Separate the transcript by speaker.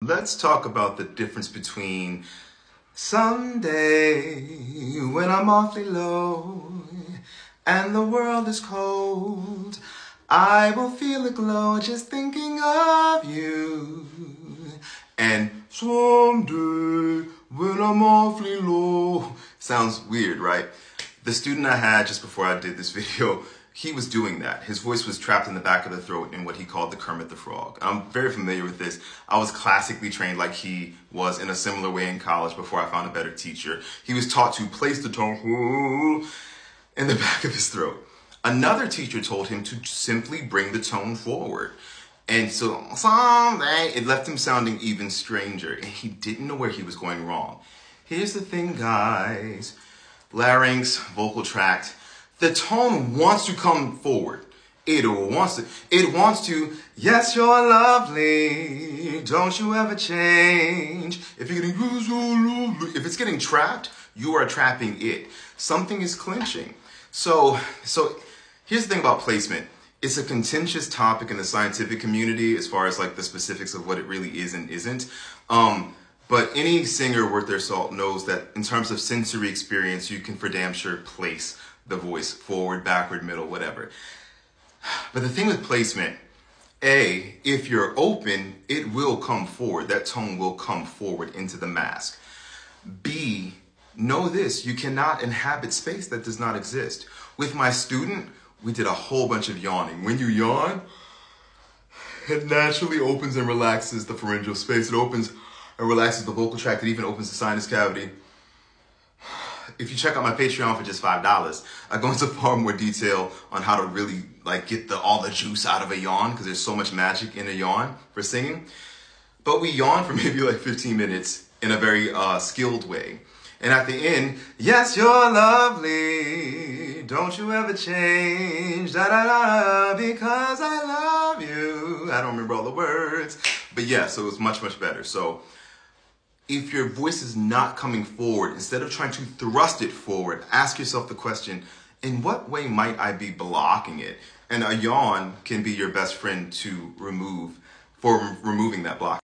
Speaker 1: let's talk about the difference between someday when I'm awfully low and the world is cold. I will feel a glow just thinking of you. And someday when I'm awfully low. Sounds weird, right? The student I had just before I did this video, he was doing that. His voice was trapped in the back of the throat in what he called the Kermit the Frog. I'm very familiar with this. I was classically trained like he was in a similar way in college before I found a better teacher. He was taught to place the tone in the back of his throat. Another teacher told him to simply bring the tone forward. And so someday it left him sounding even stranger, and he didn't know where he was going wrong. Here's the thing, guys. Larynx, vocal tract, the tone wants to come forward. It wants to, yes, you're lovely, don't you ever change. If it's getting trapped, you are trapping it. Something is clinching. So here's the thing about placement. It's a contentious topic in the scientific community as far as like the specifics of what it really is and isn't. But any singer worth their salt knows that in terms of sensory experience, you can for damn sure place the voice forward, backward, middle, whatever. But the thing with placement, A, if you're open, it will come forward. That tone will come forward into the mask. B, know this, you cannot inhabit space that does not exist. With my student, we did a whole bunch of yawning. When you yawn, it naturally opens and relaxes the pharyngeal space. It opens and relaxes the vocal tract. It even opens the sinus cavity. If you check out my Patreon for just $5, I go into far more detail on how to really like get all the juice out of a yawn, because there's so much magic in a yawn for singing. But we yawn for maybe like 15 minutes in a very skilled way. And at the end, yes, you're lovely, don't you ever change, da da da, because I love you. I don't remember all the words, but yeah, so it was much, much better. So if your voice is not coming forward, instead of trying to thrust it forward, ask yourself the question, in what way might I be blocking it? And a yawn can be your best friend to removing that block.